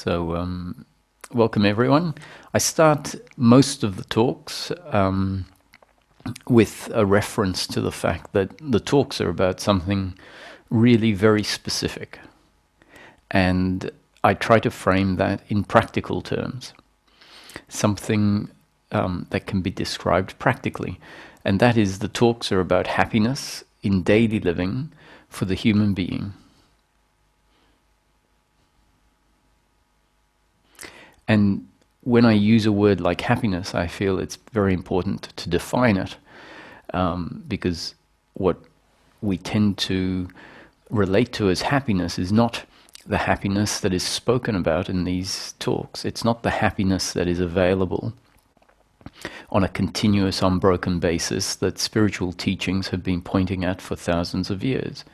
Welcome everyone. I start most of the talks with a reference to the fact that the talks are about something really very specific. And I try to frame that in practical terms, something that can be described practically. And that is, the talks are about happiness in daily living for the human being. And when I use a word like happiness, I feel it's very important to define it, because what we tend to relate to as happiness is not the happiness that is spoken about in these talks. It's not the happiness that is available on a continuous, unbroken basis that spiritual teachings have been pointing at for thousands of years.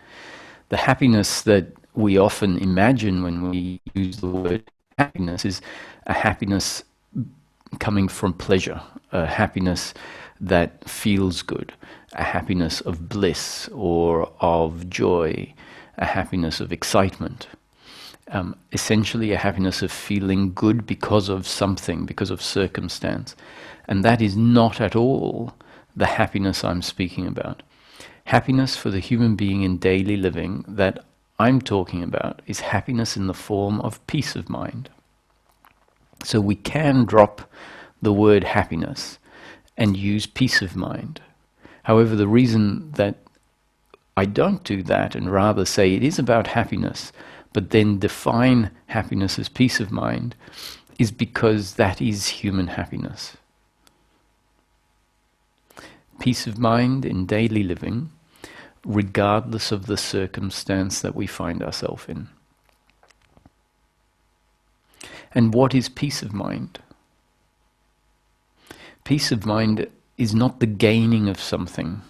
The happiness that we often imagine when we use the word happiness is a happiness coming from pleasure, a happiness that feels good, a happiness of bliss or of joy, a happiness of excitement. Essentially a happiness of feeling good because of something, because of circumstance. And that is not at all the happiness I'm speaking about. Happiness for the human being in daily living that I'm talking about is happiness in the form of peace of mind. So we can drop the word happiness and use peace of mind. However, the reason that I don't do that and rather say it is about happiness, but then define happiness as peace of mind, is because that is human happiness. Peace of mind in daily living, regardless of the circumstance that we find ourselves in. And what is peace of mind? Peace of mind is not the gaining of something.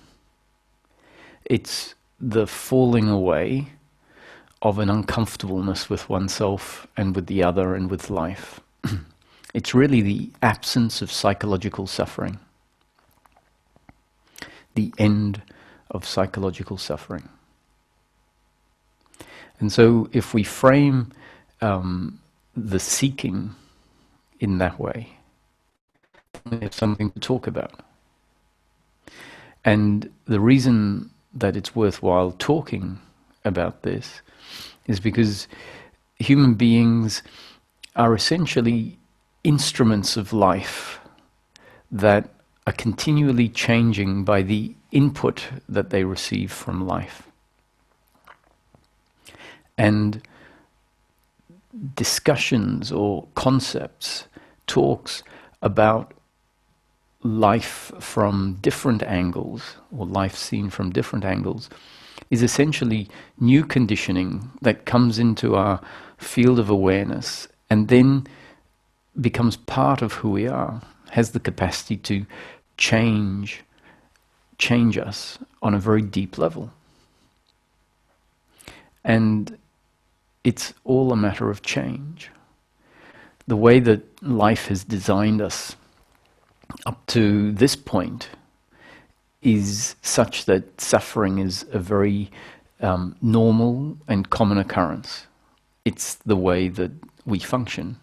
It's the falling away of an uncomfortableness with oneself and with the other and with life. It's really the absence of psychological suffering. The end of psychological suffering. And so if we frame the seeking in that way, we have something to talk about. And the reason that it's worthwhile talking about this is because human beings are essentially instruments of life that are continually changing by the input that they receive from life. And discussions or concepts, talks about life from different angles, or life seen from different angles, is essentially new conditioning that comes into our field of awareness and then becomes part of who we are, has the capacity to change us on a very deep level. And it's all a matter of change. The way that life has designed us up to this point is such that suffering is a very normal and common occurrence. It's the way that we function.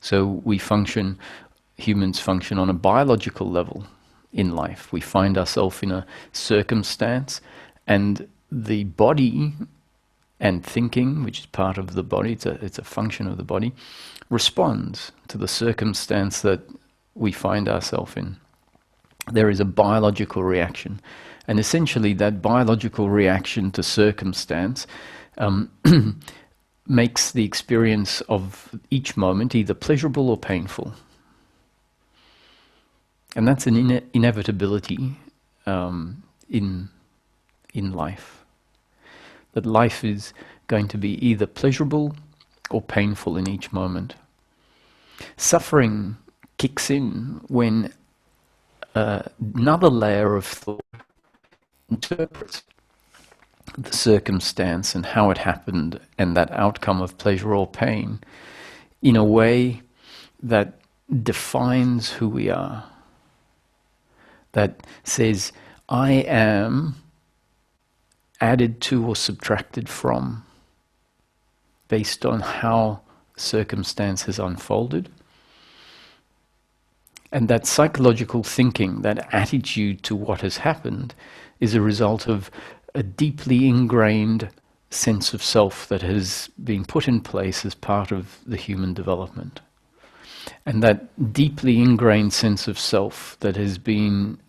So humans function on a biological level in life. We find ourselves in a circumstance, and the body and thinking, which is part of the body, it's a function of the body, responds to the circumstance that we find ourselves in. There is a biological reaction, and essentially that biological reaction to circumstance makes the experience of each moment either pleasurable or painful. And that's an inevitability in life. That life is going to be either pleasurable or painful in each moment. Suffering kicks in when another layer of thought interprets the circumstance and how it happened and that outcome of pleasure or pain in a way that defines who we are. That says, I am added to or subtracted from based on how circumstance has unfolded. And that psychological thinking, that attitude to what has happened, is a result of a deeply ingrained sense of self that has been put in place as part of the human development. And that deeply ingrained sense of self that has been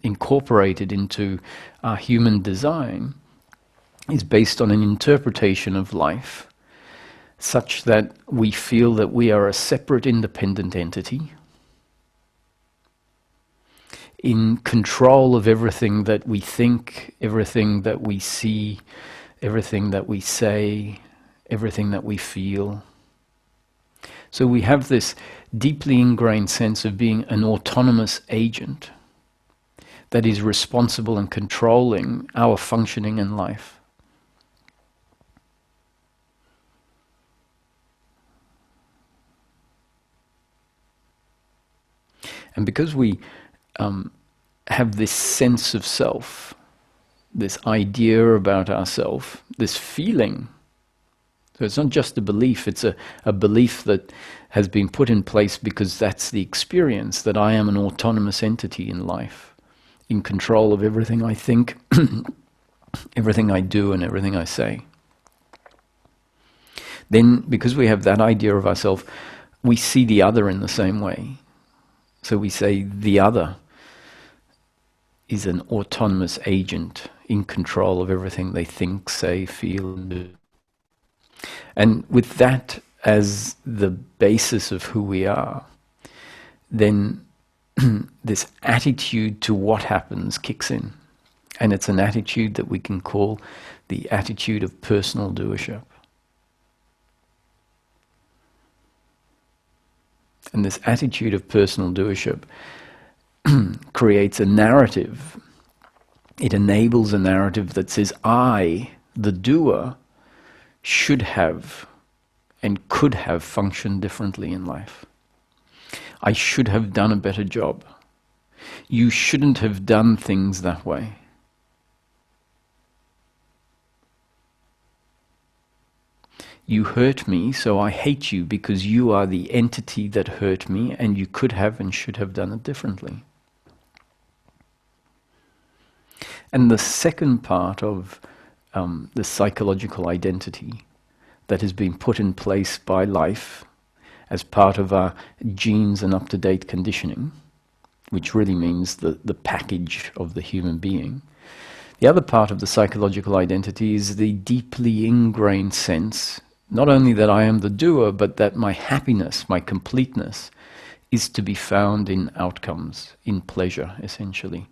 incorporated into our human design is based on an interpretation of life such that we feel that we are a separate, independent entity in control of everything that we think, everything that we see, everything that we say, everything that we feel. So we have this deeply ingrained sense of being an autonomous agent that is responsible and controlling our functioning in life. And because we have this sense of self, this idea about ourself, this feeling. So it's not just a belief, it's a belief that has been put in place because that's the experience, that I am an autonomous entity in life, in control of everything I think, everything I do, and everything I say. Then, because we have that idea of ourselves, we see the other in the same way. So we say the other is an autonomous agent in control of everything they think, say, feel, and do. And with that as the basis of who we are, then this attitude to what happens kicks in. And it's an attitude that we can call the attitude of personal doership. And this attitude of personal doership creates a narrative. It enables a narrative that says, I, the doer, should have and could have functioned differently in life. I should have done a better job. You shouldn't have done things that way. You hurt me, so I hate you because you are the entity that hurt me and you could have and should have done it differently. And the second part of the psychological identity that has been put in place by life as part of our genes and up-to-date conditioning, which really means the package of the human being. The other part of the psychological identity is the deeply ingrained sense, not only that I am the doer, but that my happiness, my completeness, is to be found in outcomes, in pleasure, essentially.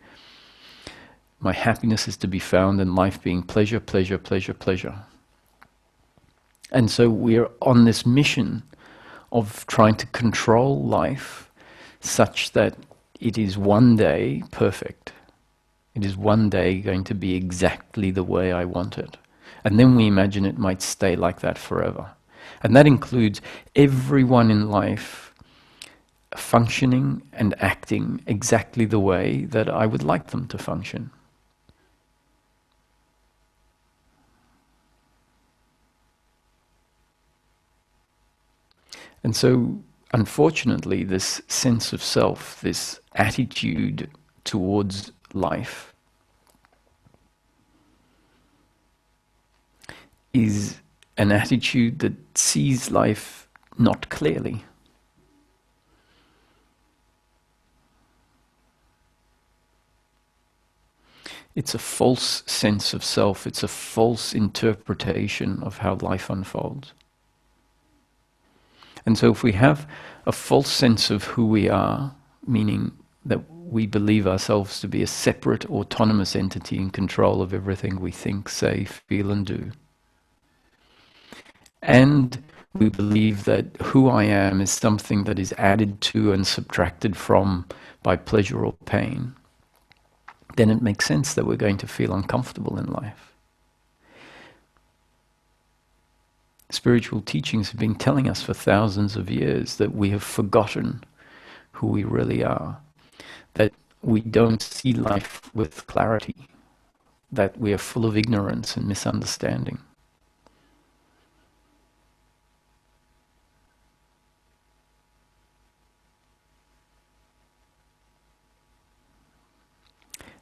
My happiness is to be found in life being pleasure, pleasure, pleasure, pleasure. And so we're on this mission of trying to control life such that it is one day perfect. It is one day going to be exactly the way I want it. And then we imagine it might stay like that forever. And that includes everyone in life functioning and acting exactly the way that I would like them to function. And so, unfortunately, this sense of self, this attitude towards life, is an attitude that sees life not clearly. It's a false sense of self, it's a false interpretation of how life unfolds. And so if we have a false sense of who we are, meaning that we believe ourselves to be a separate, autonomous entity in control of everything we think, say, feel, and do, and we believe that who I am is something that is added to and subtracted from by pleasure or pain, then it makes sense that we're going to feel uncomfortable in life. Spiritual teachings have been telling us for thousands of years that we have forgotten who we really are, that we don't see life with clarity, that we are full of ignorance and misunderstanding.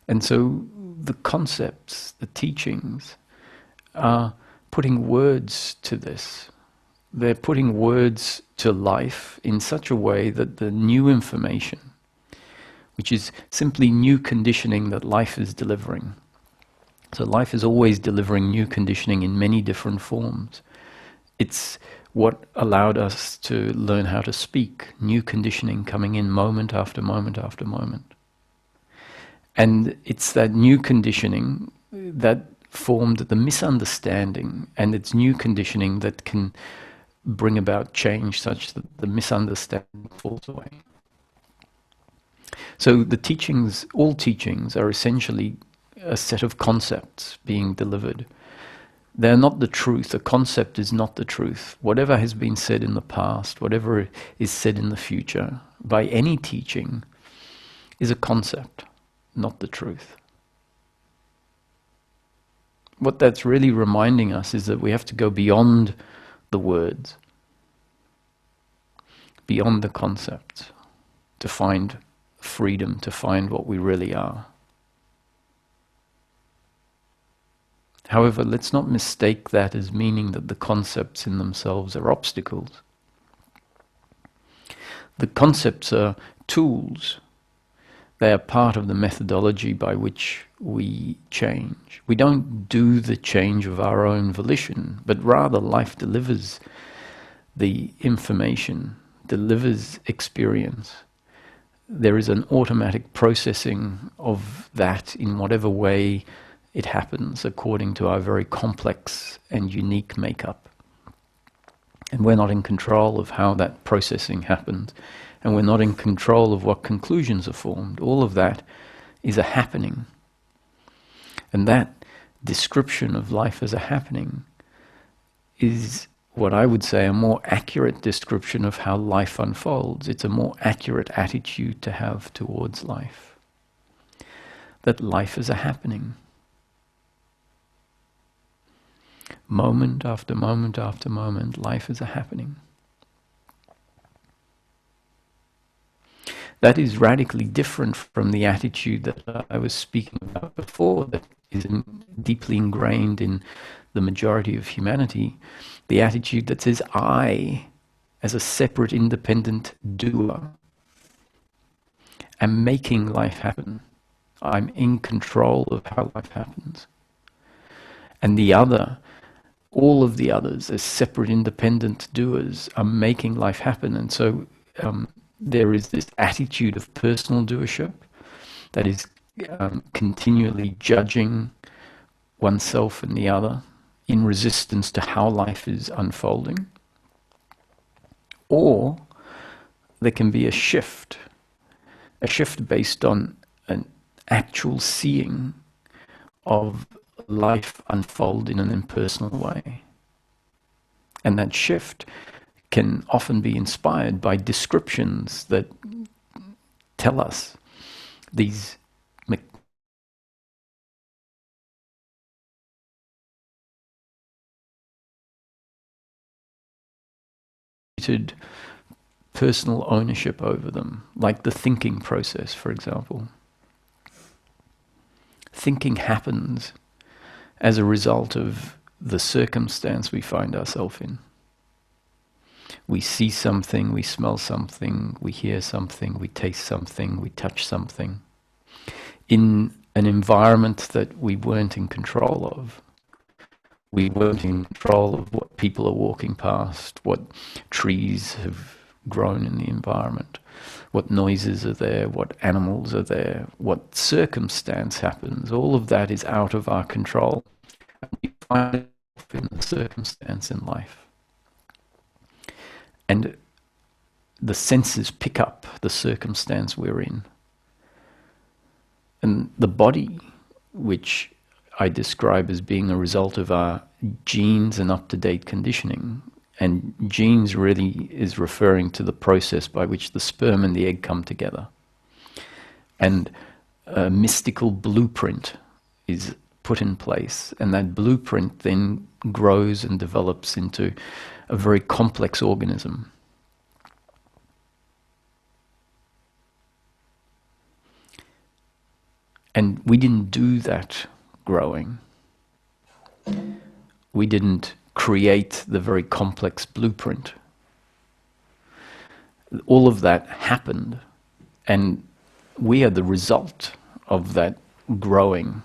And so the concepts, the teachings, are putting words to this. They're putting words to life in such a way that the new information, which is simply new conditioning that life is delivering. So life is always delivering new conditioning in many different forms. It's what allowed us to learn how to speak, new conditioning coming in moment after moment after moment. And it's that new conditioning that formed the misunderstanding, and it's new conditioning that can bring about change such that the misunderstanding falls away. So the teachings, all teachings, are essentially a set of concepts being delivered. They're not the truth. A concept is not the truth. Whatever has been said in the past, whatever is said in the future, by any teaching, is a concept, not the truth. What that's really reminding us is that we have to go beyond the words, beyond the concepts, to find freedom, to find what we really are. However, let's not mistake that as meaning that the concepts in themselves are obstacles. The concepts are tools. They are part of the methodology by which we change. We don't do the change of our own volition, but rather life delivers the information, delivers experience. There is an automatic processing of that in whatever way it happens according to our very complex and unique makeup. And we're not in control of how that processing happens, and we're not in control of what conclusions are formed. All of that is a happening. And that description of life as a happening is what I would say a more accurate description of how life unfolds. It's a more accurate attitude to have towards life. That life is a happening. Moment after moment after moment, life is a happening. That is radically different from the attitude that I was speaking about before, that is deeply ingrained in the majority of humanity, the attitude that says, I, as a separate independent doer, am making life happen. I'm in control of how life happens. And the other, all of the others, as separate independent doers, are making life happen. And so there is this attitude of personal doership that is continually judging oneself and the other in resistance to how life is unfolding. Or there can be a shift based on an actual seeing of life unfold in an impersonal way. And that shift can often be inspired by descriptions that tell us these personal ownership over them, like the thinking process, for example. Thinking happens as a result of the circumstance we find ourselves in. We see something, we smell something, we hear something, we taste something, we touch something, in an environment that we weren't in control of. We weren't in control of what people are walking past, what trees have grown in the environment, what noises are there, what animals are there, what circumstance happens. All of that is out of our control. And we find it in the circumstance in life. And the senses pick up the circumstance we're in. And the body, which I describe as being a result of our genes and up-to-date conditioning. And genes really is referring to the process by which the sperm and the egg come together. And a mystical blueprint is put in place, and that blueprint then grows and develops into a very complex organism. And we didn't do that growing. We didn't create the very complex blueprint. All of that happened, and we are the result of that growing.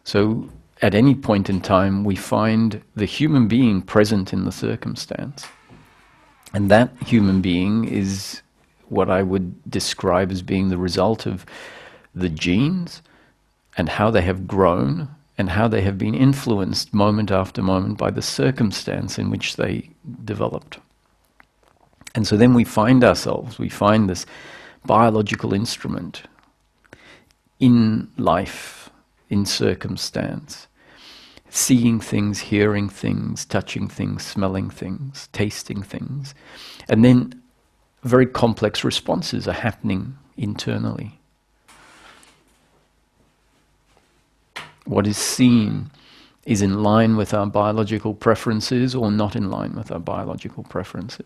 So at any point in time, we find the human being present in the circumstance. And that human being is what I would describe as being the result of the genes and how they have grown and how they have been influenced moment after moment by the circumstance in which they developed. And so then we find this biological instrument in life, in circumstance, seeing things, hearing things, touching things, smelling things, tasting things. And then very complex responses are happening internally. What is seen is in line with our biological preferences or not in line with our biological preferences.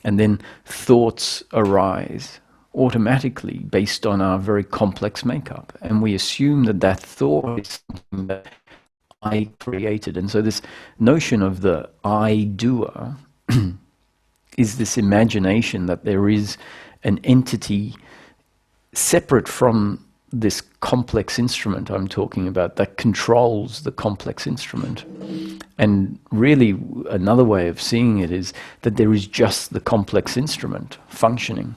And then thoughts arise automatically based on our very complex makeup. And we assume that that thought is something that I created. And so this notion of the I doer is this imagination that there is an entity separate from this complex instrument I'm talking about that controls the complex instrument. And really another way of seeing it is that there is just the complex instrument functioning.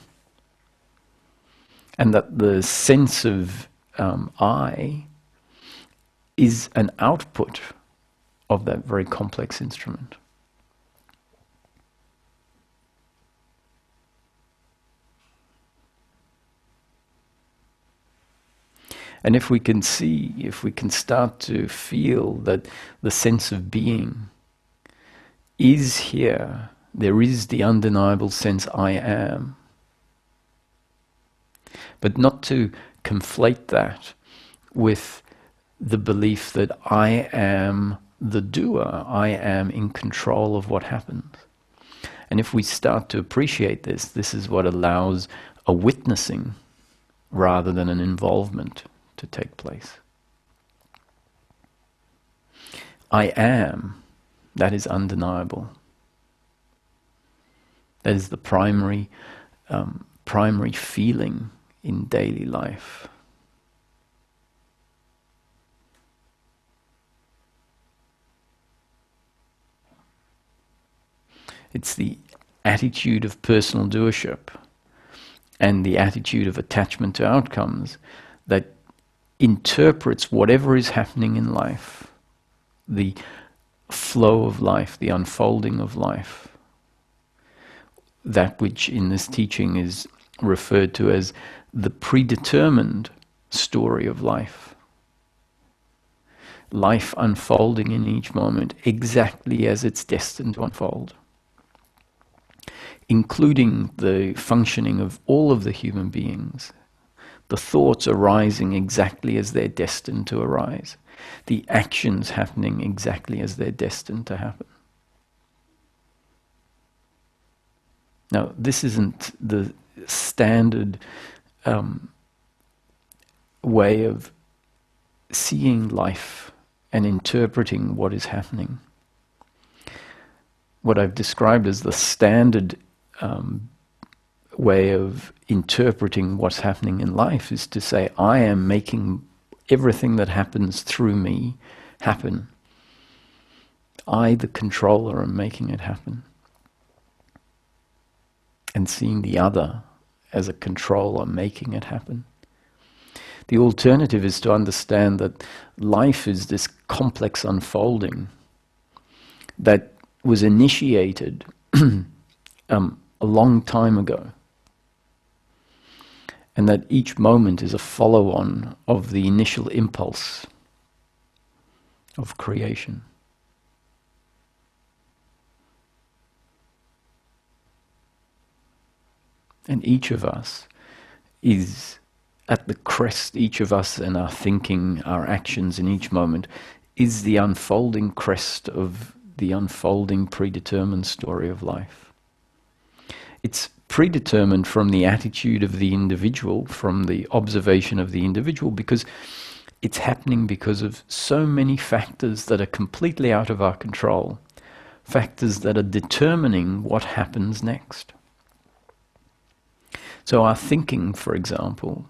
And that the sense of I is an output of that very complex instrument. And if we can start to feel that the sense of being is here, there is the undeniable sense I am, but not to conflate that with the belief that I am the doer, I am in control of what happens. And if we start to appreciate this, this is what allows a witnessing rather than an involvement to take place. I am, that is undeniable. That is the primary feeling in daily life. It's the attitude of personal doership and the attitude of attachment to outcomes that interprets whatever is happening in life, the flow of life, the unfolding of life, that which in this teaching is referred to as the predetermined story of life. Life unfolding in each moment exactly as it's destined to unfold, including the functioning of all of the human beings. The thoughts arising exactly as they're destined to arise. The actions happening exactly as they're destined to happen. Now, this isn't the standard way of seeing life and interpreting what is happening. What I've described as the standard way of interpreting what's happening in life is to say, I am making everything that happens through me happen. I, the controller, am making it happen. And seeing the other as a controller making it happen. The alternative is to understand that life is this complex unfolding that was initiated a long time ago. And that each moment is a follow-on of the initial impulse of creation. And each of us is at the crest, each of us and our thinking, our actions in each moment, is the unfolding crest of the unfolding predetermined story of life. It's predetermined from the attitude of the individual, from the observation of the individual, because it's happening because of so many factors that are completely out of our control, factors that are determining what happens next. So our thinking, for example,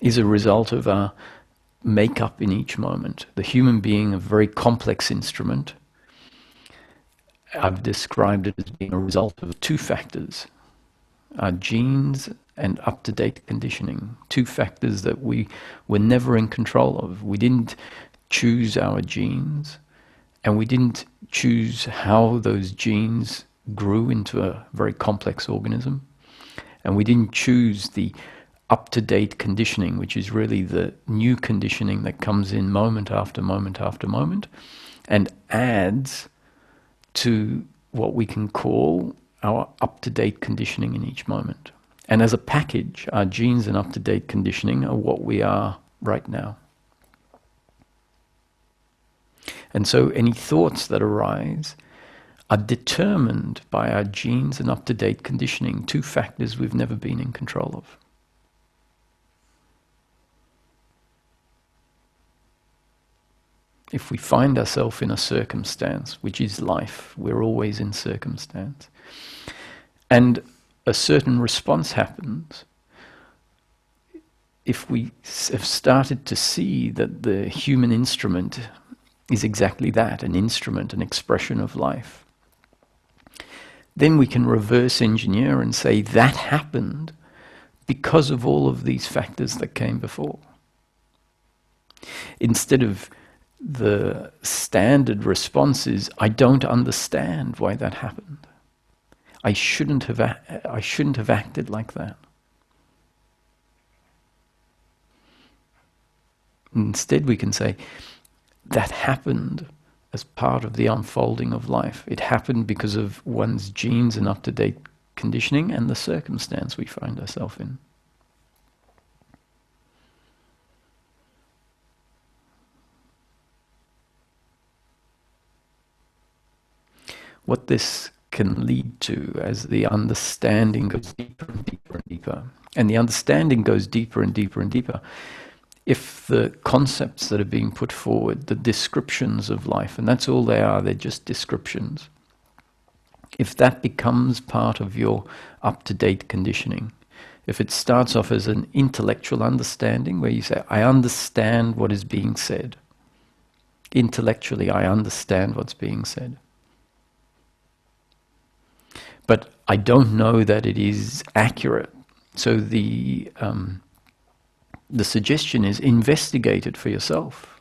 is a result of our makeup in each moment. The human being, a very complex instrument. I've described it as being a result of two factors: our genes and up-to-date conditioning. Two factors that we were never in control of. We didn't choose our genes, and we didn't choose how those genes grew into a very complex organism. And we didn't choose the up-to-date conditioning, which is really the new conditioning that comes in moment after moment after moment and adds to what we can call our up-to-date conditioning in each moment. And as a package, our genes and up-to-date conditioning are what we are right now. And so any thoughts that arise are determined by our genes and up-to-date conditioning, two factors we've never been in control of. If we find ourselves in a circumstance, which is life, we're always in circumstance, and a certain response happens, if we have started to see that the human instrument is exactly that, an instrument, an expression of life, then we can reverse engineer and say that happened because of all of these factors that came before. Instead of the standard response is, I don't understand why that happened. I shouldn't have acted like that. Instead we can say, that happened as part of the unfolding of life. It happened because of one's genes and up-to-date conditioning and the circumstance we find ourselves in. What this can lead to as the understanding goes deeper and deeper and deeper, and the understanding goes deeper and deeper and deeper, if the concepts that are being put forward, the descriptions of life, and that's all they are, they're just descriptions, if that becomes part of your up-to-date conditioning, if it starts off as an intellectual understanding where you say, I understand what is being said. Intellectually, I understand what's being said. But I don't know that it is accurate. So the suggestion is investigate it for yourself.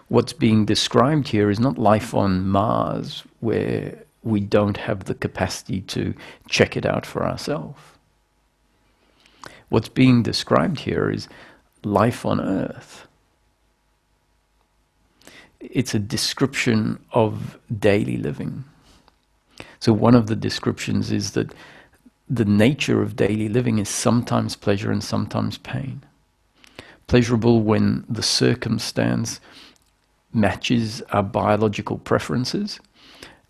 What's being described here is not life on Mars, where we don't have the capacity to check it out for ourselves. What's being described here is life on Earth. It's a description of daily living. So one of the descriptions is that the nature of daily living is sometimes pleasure and sometimes pain. Pleasurable when the circumstance matches our biological preferences,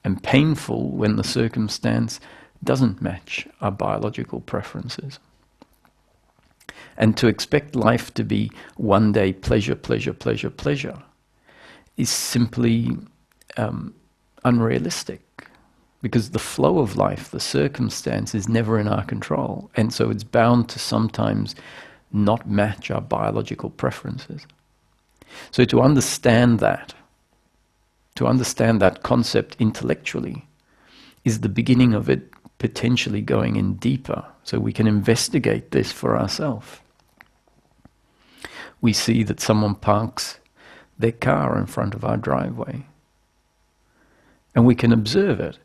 and painful when the circumstance doesn't match our biological preferences. And to expect life to be one day pleasure, pleasure, pleasure, pleasure is simply unrealistic. Because the flow of life, the circumstance, is never in our control. And so it's bound to sometimes not match our biological preferences. So to understand that concept intellectually, is the beginning of it potentially going in deeper. So we can investigate this for ourselves. We see that someone parks their car in front of our driveway. And we can observe it.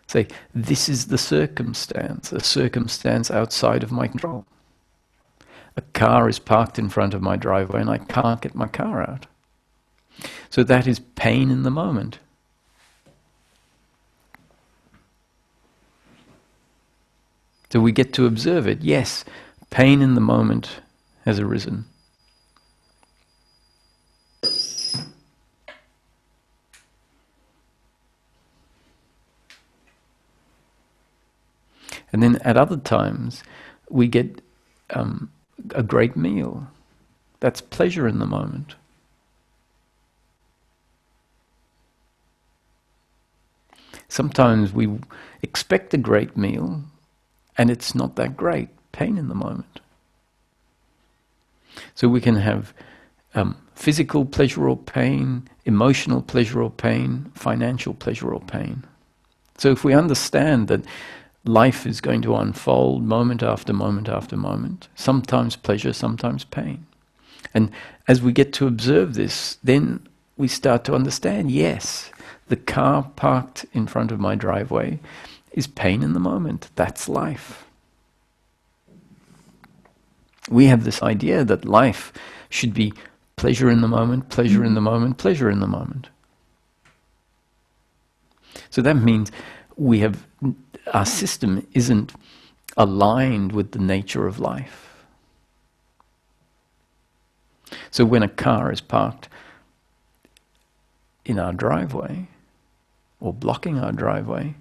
Say, this is the circumstance, a circumstance outside of my control. A car is parked in front of my driveway and I can't get my car out. So that is pain in the moment. So we get to observe it. Yes, pain in the moment has arisen. And then at other times, we get a great meal. That's pleasure in the moment. Sometimes we expect a great meal, and it's not that great. Pain in the moment. So we can have physical pleasure or pain, emotional pleasure or pain, financial pleasure or pain. So if we understand that life is going to unfold moment after moment after moment, sometimes pleasure, sometimes pain. And as we get to observe this, then we start to understand, yes, the car parked in front of my driveway is pain in the moment. That's life. We have this idea that life should be pleasure in the moment, pleasure in the moment, pleasure in the moment. So that means our system isn't aligned with the nature of life. So when a car is parked in our driveway or blocking our driveway,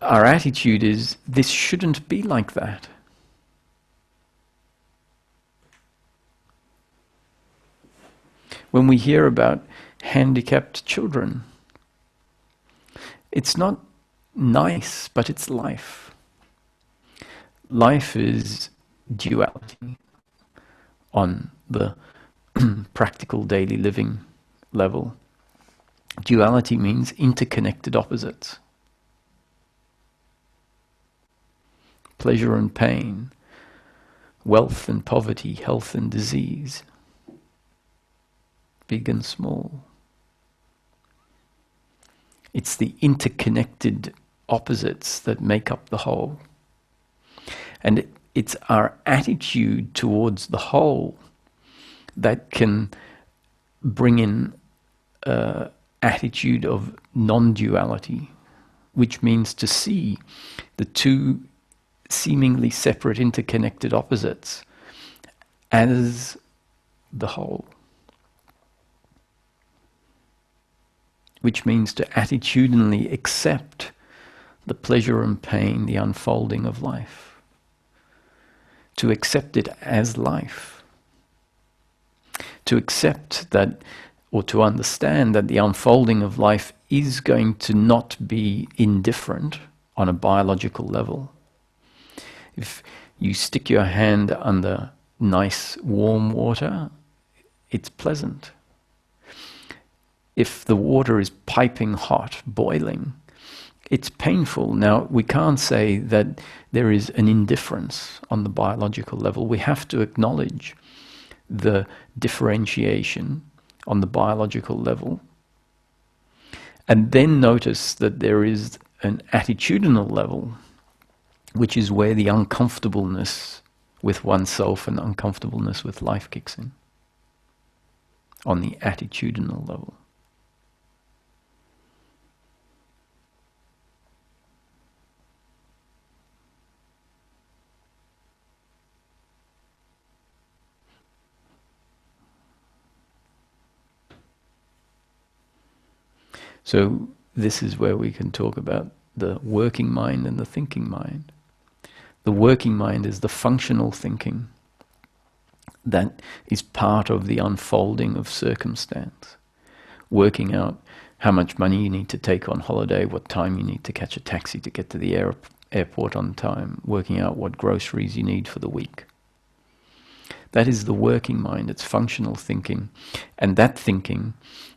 our attitude is, this shouldn't be like that. When we hear about handicapped children, it's not nice, but it's life. Life is duality on the practical daily living level. Duality means interconnected opposites. Pleasure and pain, wealth and poverty, health and disease, big and small. It's the interconnected opposites that make up the whole. And it's our attitude towards the whole that can bring in an attitude of non-duality, which means to see the two seemingly separate interconnected opposites as the whole. Which means to attitudinally accept the pleasure and pain, the unfolding of life. To accept it as life. To accept that, or to understand that the unfolding of life is going to not be indifferent on a biological level. If you stick your hand under nice warm water, it's pleasant. If the water is piping hot, boiling, it's painful. Now, we can't say that there is an indifference on the biological level. We have to acknowledge the differentiation on the biological level. And then notice that there is an attitudinal level, which is where the uncomfortableness with oneself and uncomfortableness with life kicks in. On the attitudinal level. So this is where we can talk about the working mind and the thinking mind. The working mind is the functional thinking that is part of the unfolding of circumstance. Working out how much money you need to take on holiday, what time you need to catch a taxi to get to the airport on time, working out what groceries you need for the week. That is the working mind, it's functional thinking. And that thinking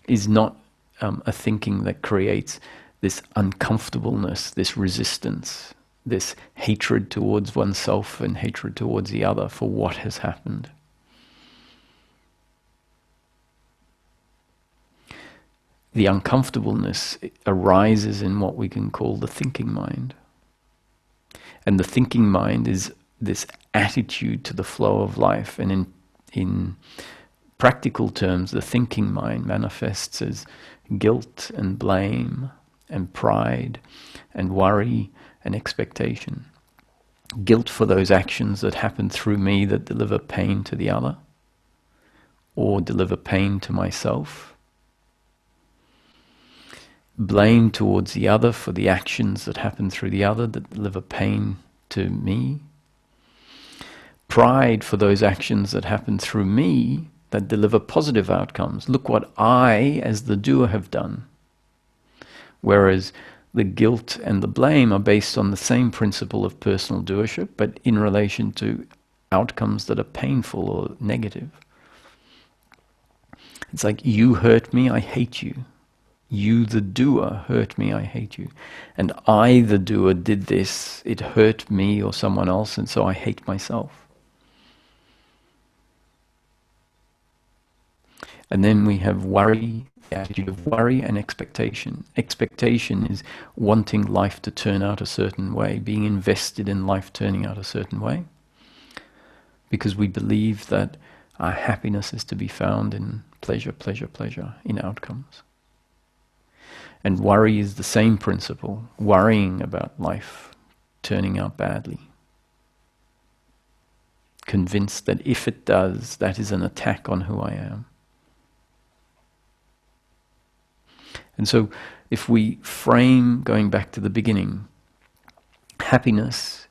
is not a thinking that creates this uncomfortableness, this resistance, this hatred towards oneself and hatred towards the other for what has happened. The uncomfortableness arises in what we can call the thinking mind. And the thinking mind is this attitude to the flow of life. And in practical terms, the thinking mind manifests as guilt and blame and pride and worry and expectation. Guilt for those actions that happen through me that deliver pain to the other or deliver pain to myself. blame towards the other for the actions that happen through the other that deliver pain to me, pride for those actions that happen through me that deliver positive outcomes. Look what I, as the doer, have done. Whereas the guilt and the blame are based on the same principle of personal doership, but in relation to outcomes that are painful or negative. It's like, you hurt me, I hate you. You, the doer, hurt me, I hate you. And I, the doer, did this, it hurt me or someone else, and so I hate myself. And then we have worry, the attitude of worry and expectation. Expectation is wanting life to turn out a certain way, being invested in life turning out a certain way, because we believe that our happiness is to be found in pleasure, pleasure, pleasure, in outcomes. And worry is the same principle, worrying about life turning out badly. Convinced that if it does, that is an attack on who I am. And so if we frame, going back to the beginning, happiness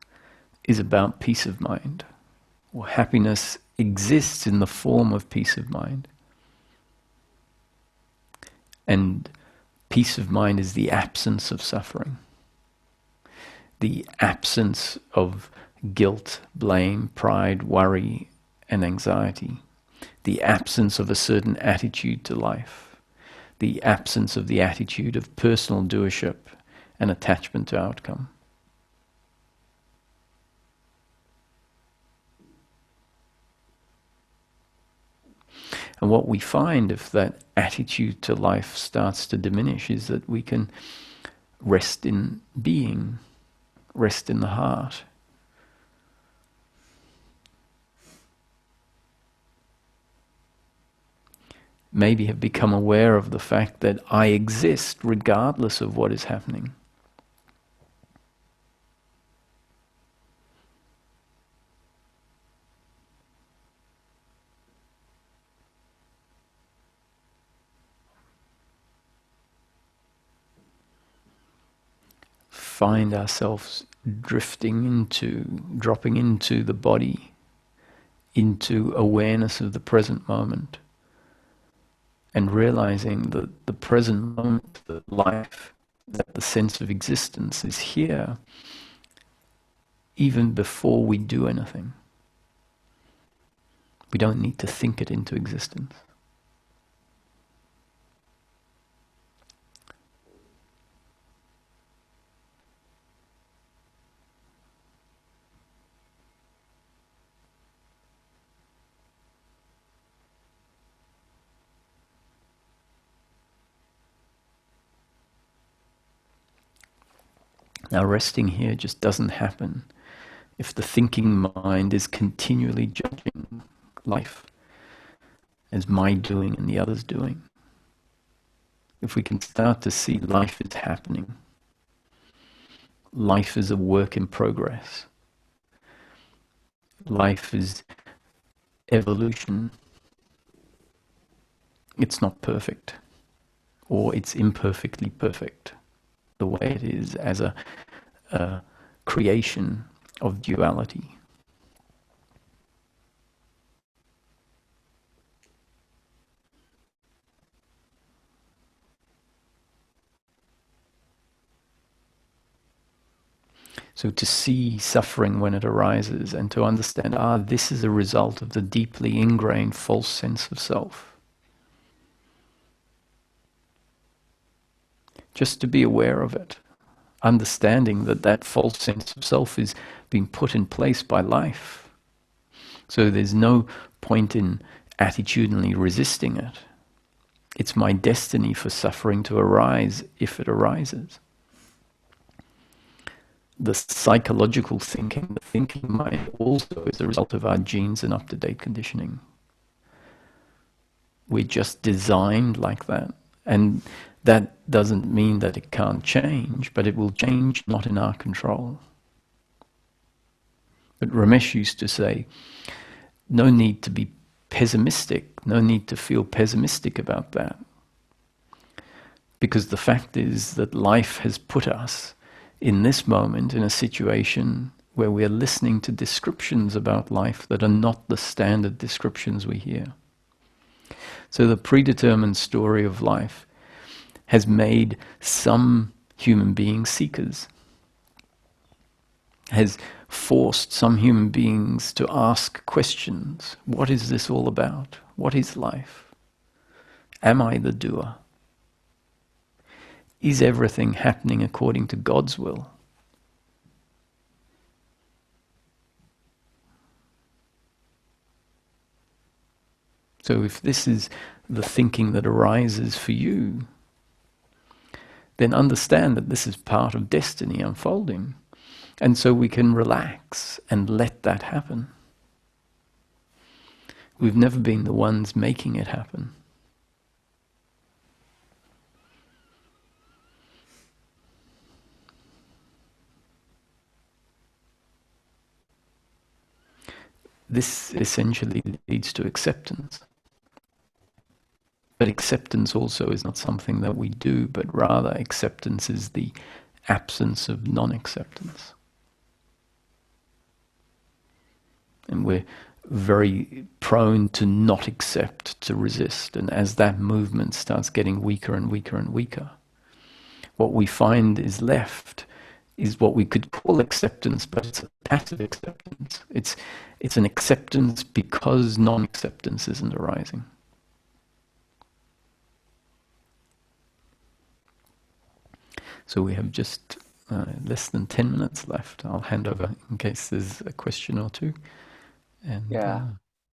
is about peace of mind, or happiness exists in the form of peace of mind. And peace of mind is the absence of suffering, the absence of guilt, blame, pride, worry, and anxiety, the absence of a certain attitude to life, the absence of the attitude of personal doership and attachment to outcome. And what we find if that attitude to life starts to diminish is that we can rest in being, rest in the heart. Maybe have become aware of the fact that I exist regardless of what is happening. Find ourselves drifting into, dropping into the body, into awareness of the present moment, and realizing that the present moment, that life, that the sense of existence is here even before we do anything. We don't need to think it into existence. Now, resting here just doesn't happen if the thinking mind is continually judging life as my doing and the other's doing. If we can start to see life is happening, life is a work in progress, life is evolution, it's not perfect, or it's imperfectly perfect, the way it is as a creation of duality. So to see suffering when it arises and to understand, this is a result of the deeply ingrained false sense of self. Just to be aware of it, understanding that that false sense of self is being put in place by life. So there's no point in attitudinally resisting it. It's my destiny for suffering to arise if it arises. The psychological thinking, the thinking mind also is the result of our genes and up-to-date conditioning. We're just designed like that. And that doesn't mean that it can't change, but it will change not in our control. But Ramesh used to say, no need to be pessimistic, no need to feel pessimistic about that. Because the fact is that life has put us in this moment in a situation where we're listening to descriptions about life that are not the standard descriptions we hear. So the predetermined story of life has made some human beings seekers, has forced some human beings to ask questions. What is this all about? What is life? Am I the doer? Is everything happening according to God's will? So if this is the thinking that arises for you, then understand that this is part of destiny unfolding. And so we can relax and let that happen. We've never been the ones making it happen. This essentially leads to acceptance. But acceptance also is not something that we do, but rather acceptance is the absence of non-acceptance. And we're very prone to not accept, to resist. And as that movement starts getting weaker and weaker and weaker, what we find is left is what we could call acceptance, but it's a passive acceptance. It's an acceptance because non-acceptance isn't arising. So we have just less than 10 minutes left. I'll hand over in case there's a question or two. And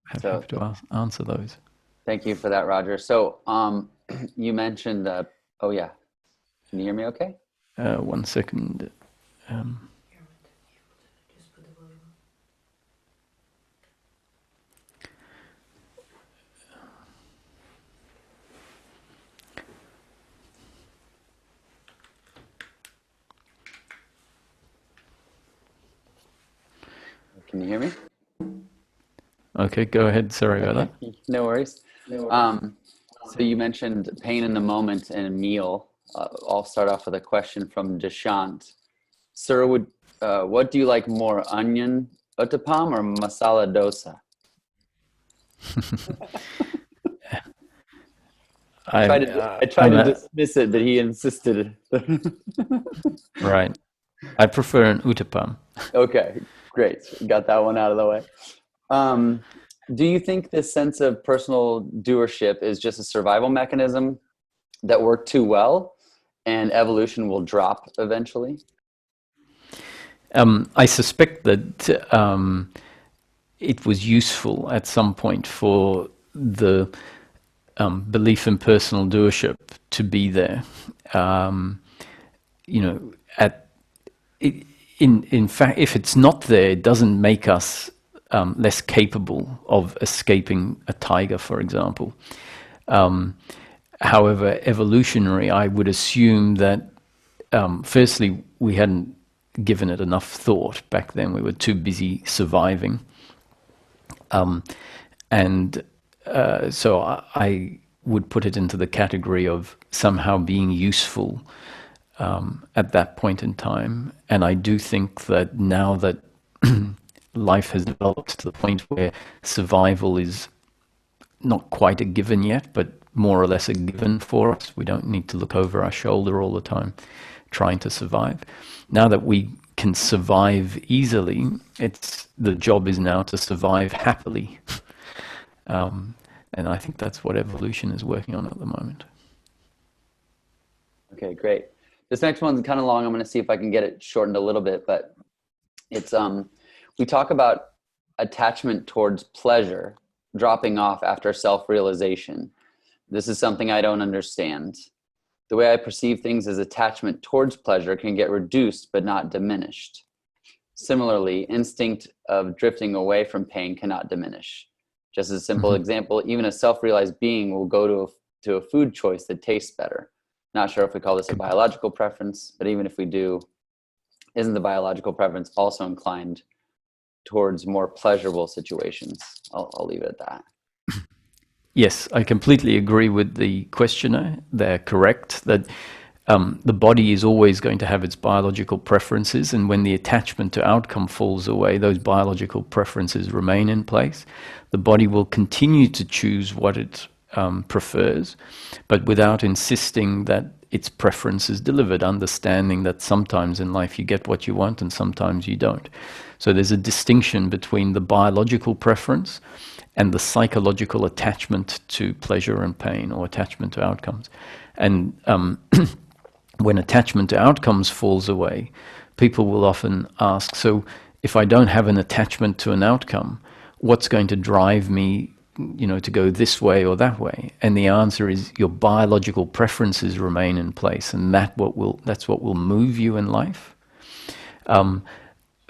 happy to answer those. Thank you for that, Roger. So you mentioned, oh yeah, can you hear me okay? 1 second. Can you hear me? Okay, go ahead. Sorry about that. No worries. So you mentioned pain in the moment and a meal. I'll start off with a question from Deshant. Sir, what do you like more, onion uttapam or masala dosa? I tried to dismiss it, but he insisted. Right. I prefer an uttapam. Okay, great. Got that one out of the way. Do you think this sense of personal doership is just a survival mechanism that worked too well and evolution will drop eventually? I suspect that it was useful at some point for the belief in personal doership to be there. In fact, if it's not there, it doesn't make us less capable of escaping a tiger, for example. However, evolutionary, I would assume that firstly, we hadn't given it enough thought back then. We were too busy surviving. So I would put it into the category of somehow being useful at that point in time. And I do think that now that life has developed to the point where survival is not quite a given yet, but more or less a given for us. We don't need to look over our shoulder all the time trying to survive. Now that we can survive easily, the job is now to survive happily. And I think that's what evolution is working on at the moment. Okay, great. This next one's kind of long. I'm going to see if I can get it shortened a little bit, but it's we talk about attachment towards pleasure dropping off after self-realization. This is something I don't understand. The way I perceive things as attachment towards pleasure can get reduced but not diminished. Similarly, instinct of drifting away from pain cannot diminish. Just as a simple example, even a self-realized being will go to a food choice that tastes better. Not sure if we call this a biological preference, but even if we do, isn't the biological preference also inclined towards more pleasurable situations? I'll leave it at that. Yes, I completely agree with the questioner. They're correct that the body is always going to have its biological preferences, and when the attachment to outcome falls away, those biological preferences remain in place. The body will continue to choose what it prefers, but without insisting that its preference is delivered, understanding that sometimes in life you get what you want and sometimes you don't. So there's a distinction between the biological preference and the psychological attachment to pleasure and pain, or attachment to outcomes. And when attachment to outcomes falls away, people will often ask, so if I don't have an attachment to an outcome, what's going to drive me, to go this way or that way? And the answer is your biological preferences remain in place, and that's what will move you in life.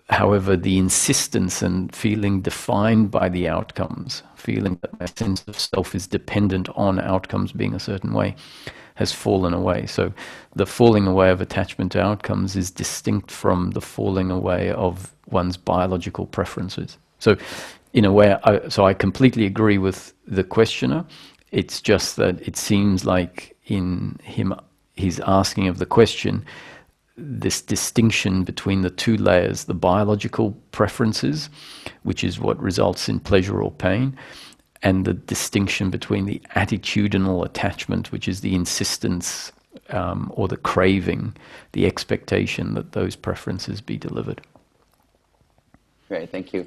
However, the insistence and feeling defined by the outcomes, feeling that my sense of self is dependent on outcomes being a certain way, has fallen away. So the falling away of attachment to outcomes is distinct from the falling away of one's biological preferences. So in a way, I completely agree with the questioner. It's just that it seems like in him, he's asking of the question, this distinction between the two layers, the biological preferences, which is what results in pleasure or pain, and the distinction between the attitudinal attachment, which is the insistence or the craving, the expectation that those preferences be delivered. Great, thank you.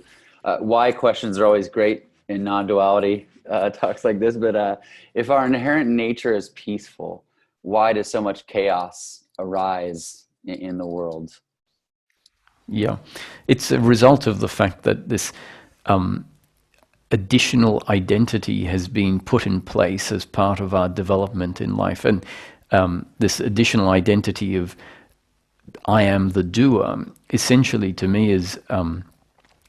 Why questions are always great in non-duality talks like this, but if our inherent nature is peaceful, why does so much chaos arise in the world? Yeah, it's a result of the fact that this additional identity has been put in place as part of our development in life. And this additional identity of I am the doer, essentially to me is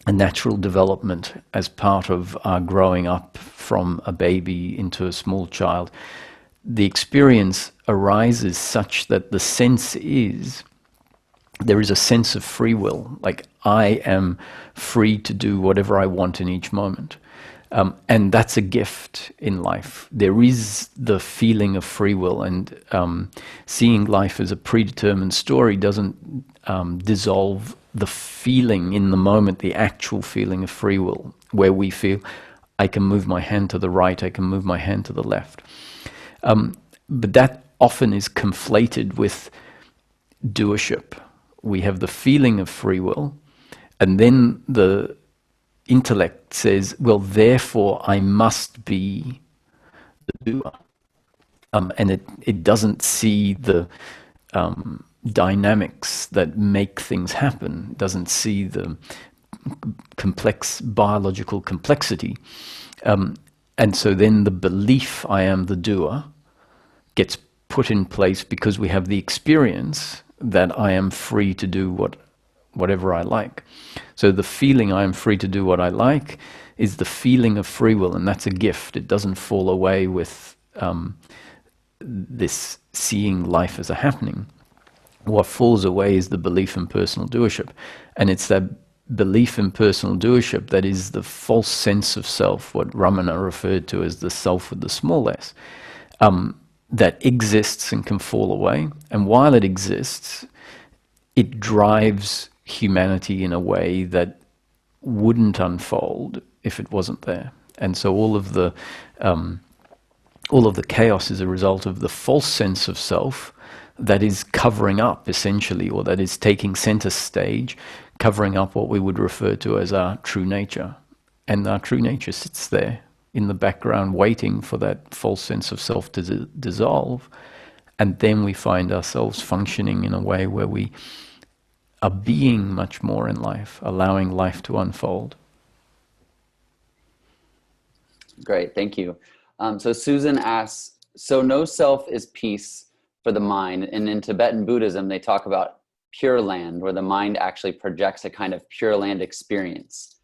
a natural development as part of our growing up from a baby into a small child. The experience arises such that the sense is, there is a sense of free will, like I am free to do whatever I want in each moment. And that's a gift in life. There is the feeling of free will, and seeing life as a predetermined story doesn't dissolve the feeling in the moment, the actual feeling of free will, where we feel I can move my hand to the right, I can move my hand to the left. But that often is conflated with doership. We have the feeling of free will, and then the intellect says, well, therefore I must be the doer. And it doesn't see the dynamics that make things happen, it doesn't see the complex biological complexity. And so then the belief I am the doer gets put in place because we have the experience that I am free to do whatever I like. So the feeling I am free to do what I like is the feeling of free will, and that's a gift. It doesn't fall away with this seeing life as a happening. What falls away is the belief in personal doership, and it's that belief in personal doership that is the false sense of self, what Ramana referred to as the self with the small s, that exists and can fall away. And while it exists, it drives humanity in a way that wouldn't unfold if it wasn't there. And so all of the chaos is a result of the false sense of self that is covering up, essentially, or that is taking center stage, covering up what we would refer to as our true nature. And our true nature sits there in the background waiting for that false sense of self to dissolve. And then we find ourselves functioning in a way where we are being much more in life, allowing life to unfold. Great, thank you. So Susan asks, so no self is peace for the mind, and in Tibetan Buddhism they talk about pure land, where the mind actually projects a kind of pure land experience.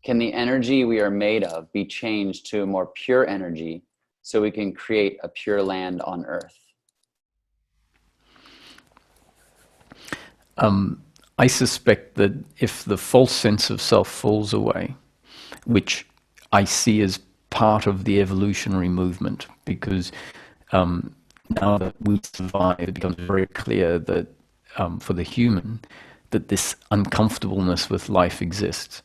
Can the energy we are made of be changed to a more pure energy so we can create a pure land on earth? I suspect that if the false sense of self falls away, which I see as part of the evolutionary movement, because now that we survive, it becomes very clear that for the human, that this uncomfortableness with life exists.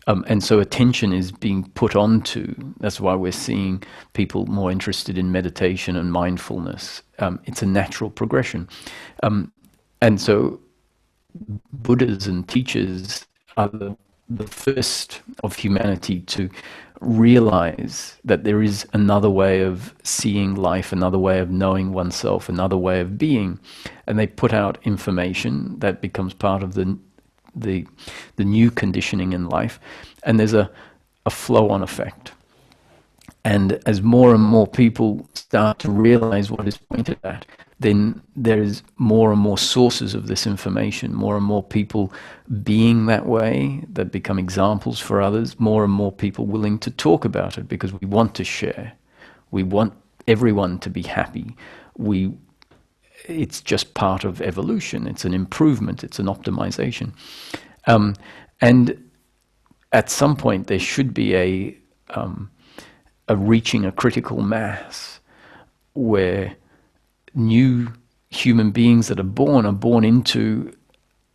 And so attention is being put onto, that's why we're seeing people more interested in meditation and mindfulness. It's a natural progression. And so Buddhas and teachers are the first of humanity to realize that there is another way of seeing life, another way of knowing oneself, another way of being. And they put out information that becomes part of the new conditioning in life. And there's a flow-on effect. And as more and more people start to realize what is pointed at, then there's more and more sources of this information, more and more people being that way that become examples for others, more and more people willing to talk about it because we want to share. We want everyone to be happy. It's just part of evolution. It's an improvement. It's an optimization. And at some point there should be a reaching a critical mass where new human beings that are born into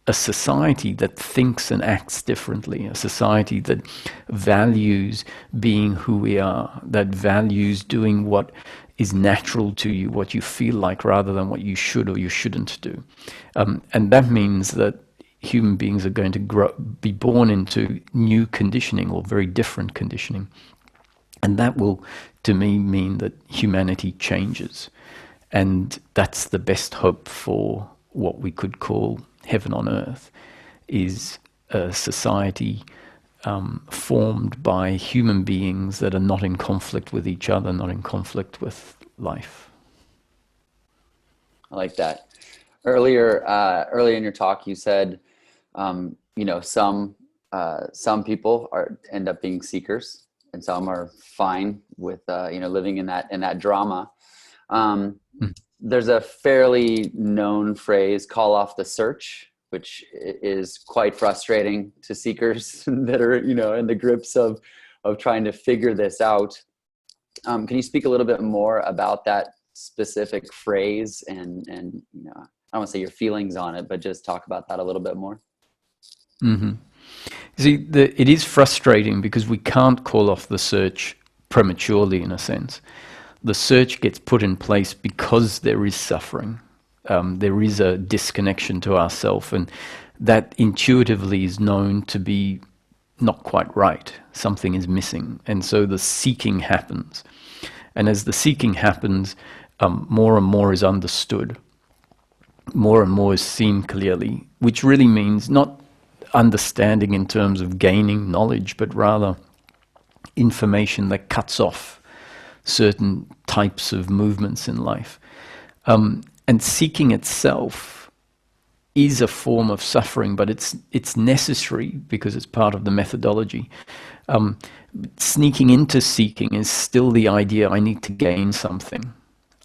a society that thinks and acts differently, a society that values being who we are, that values doing what is natural to you, what you feel like, rather than what you should or you shouldn't do. And that means that human beings are going to be born into new conditioning, or very different conditioning. And that will, to me, mean that humanity changes. And that's the best hope for what we could call heaven on earth, is a society formed by human beings that are not in conflict with each other, not in conflict with life. I like that. Earlier in your talk, you said, some people end up being seekers, and some are fine with living in that drama. There's a fairly known phrase, "call off the search," which is quite frustrating to seekers that are in the grips of trying to figure this out. Can you speak a little bit more about that specific phrase, and I don't want to say your feelings on it, but just talk about that a little bit more? Mm-hmm. See, it is frustrating because we can't call off the search prematurely, in a sense. The search gets put in place because there is suffering. There is a disconnection to ourself, and that intuitively is known to be not quite right. Something is missing. And so the seeking happens. And as the seeking happens, more and more is understood. More and more is seen clearly, which really means not understanding in terms of gaining knowledge, but rather information that cuts off certain types of movements in life. And seeking itself is a form of suffering, but it's necessary because it's part of the methodology. Sneaking into seeking is still the idea, I need to gain something.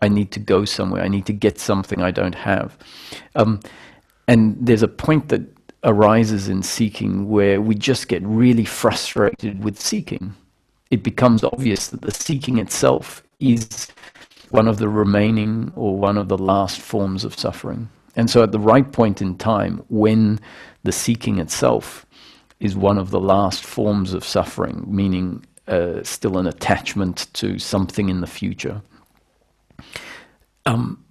I need to go somewhere. I need to get something I don't have. And there's a point that arises in seeking where we just get really frustrated with seeking. It becomes obvious that the seeking itself is one of the remaining or one of the last forms of suffering. And so at the right point in time, when the seeking itself is one of the last forms of suffering, meaning still an attachment to something in the future,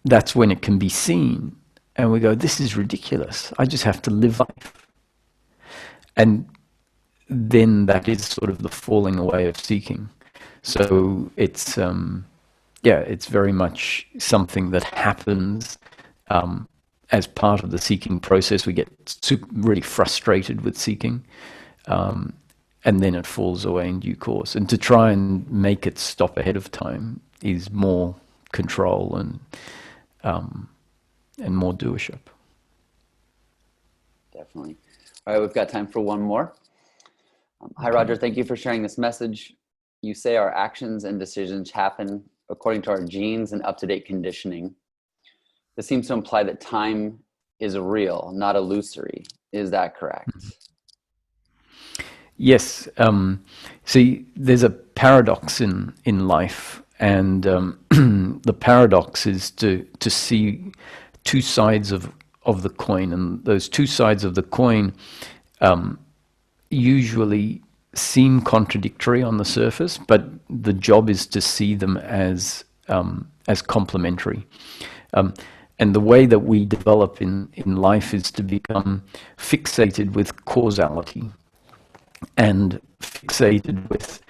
that's when it can be seen. And we go, this is ridiculous. I just have to live life. And then that is sort of the falling away of seeking. So it's very much something that happens as part of the seeking process. We get really frustrated with seeking, and then it falls away in due course. And to try and make it stop ahead of time is more control and more doership. Definitely. All right, we've got time for one more. Hi, Roger. Thank you for sharing this message. You say our actions and decisions happen according to our genes and up-to-date conditioning. This seems to imply that time is real, not illusory. Is that correct? Yes. See, there's a paradox in life, and the paradox is to see two sides of the coin, and those two sides of the coin usually seem contradictory on the surface, but the job is to see them as complementary. And the way that we develop in life is to become fixated with causality and fixated with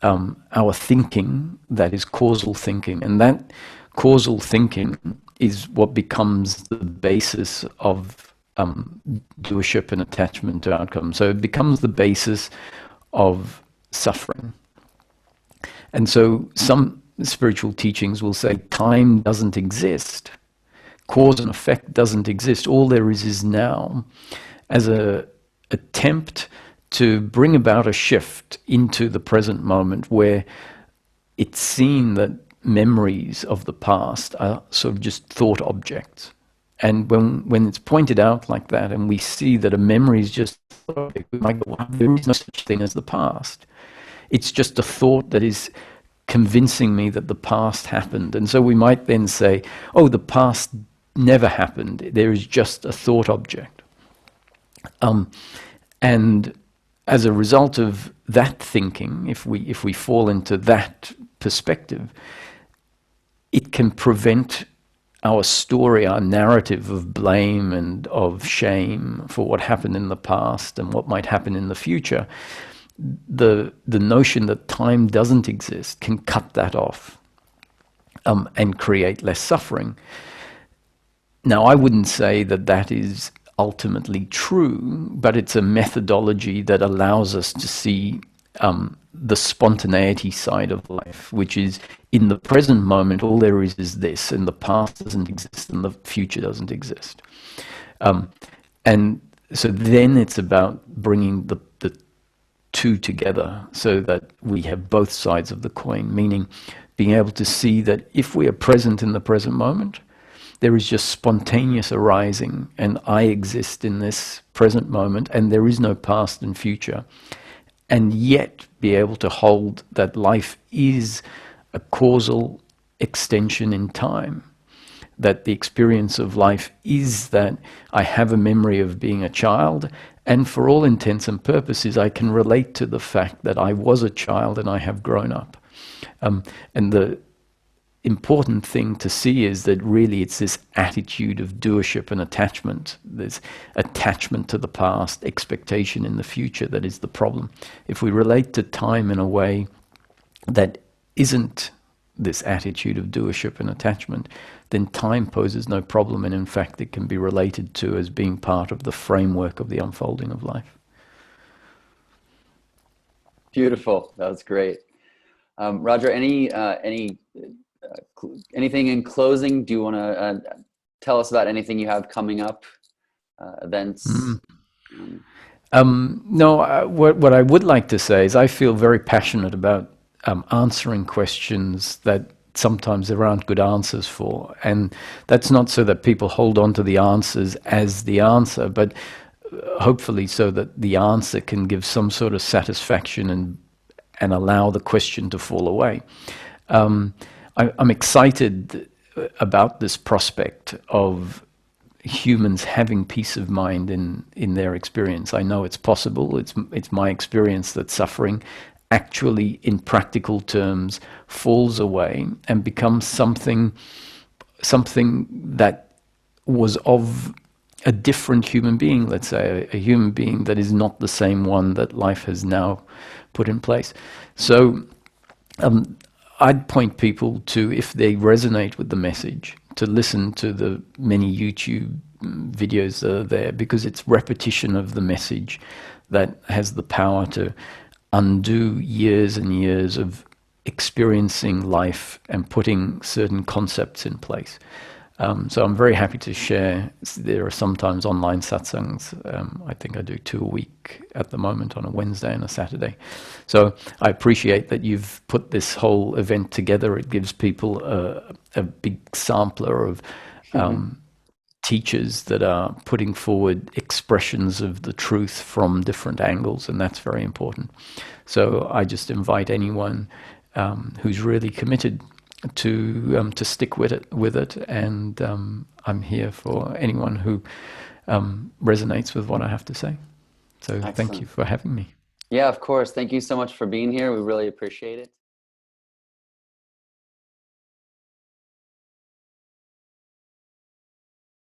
our thinking that is causal thinking. And that causal thinking is what becomes the basis of doership and attachment to outcome. So it becomes the basis of suffering. And so some spiritual teachings will say time doesn't exist. Cause and effect doesn't exist. All there is now, as a attempt to bring about a shift into the present moment where it's seen that memories of the past are sort of just thought objects. And when it's pointed out like that, and we see that a memory is just, we might go, wow, there is no such thing as the past. It's just a thought that is convincing me that the past happened. And so we might then say, oh, the past never happened. There is just a thought object. And as a result of that thinking, if we fall into that perspective, it can prevent our story, our narrative of blame and of shame for what happened in the past and what might happen in the future. The notion that time doesn't exist can cut that off and create less suffering. Now, I wouldn't say that that is ultimately true, but it's a methodology that allows us to see the spontaneity side of life, which is in the present moment, all there is this, and the past doesn't exist, and the future doesn't exist. And so then it's about bringing the two together so that we have both sides of the coin, meaning being able to see that if we are present in the present moment, there is just spontaneous arising, and I exist in this present moment, and there is no past and future. And yet be able to hold that life is a causal extension in time, that the experience of life is that I have a memory of being a child, and for all intents and purposes, I can relate to the fact that I was a child and I have grown up. And the important thing to see is that really it's this attitude of doership and attachment. There's attachment to the past, expectation in the future that is the problem. If we relate to time in a way that isn't this attitude of doership and attachment, then time poses no problem, and in fact it can be related to as being part of the framework of the unfolding of life. Beautiful. That was great. Roger, anything in closing? Do you want to tell us about anything you have coming up, events? No, what I would like to say is I feel very passionate about answering questions that sometimes there aren't good answers for. And that's not so that people hold on to the answers as the answer, but hopefully so that the answer can give some sort of satisfaction and allow the question to fall away. I'm excited about this prospect of humans having peace of mind in their experience. I know it's possible. It's my experience that suffering actually, in practical terms, falls away and becomes something that was of a different human being, let's say, a human being that is not the same one that life has now put in place. So I'd point people to, if they resonate with the message, to listen to the many YouTube videos that are there, because it's repetition of the message that has the power to undo years and years of experiencing life and putting certain concepts in place. So I'm very happy to share. There are sometimes online satsangs. I think I do 2 a week at the moment, on a Wednesday and a Saturday. So I appreciate that you've put this whole event together. It gives people a big sampler of teachers that are putting forward expressions of the truth from different angles, and that's very important. So I just invite anyone who's really committed to stick with it, and I'm here for anyone who resonates with what I have to say. So thank you Excellent. for having me. Yeah, of course. Thank you so much for being here. We really appreciate it.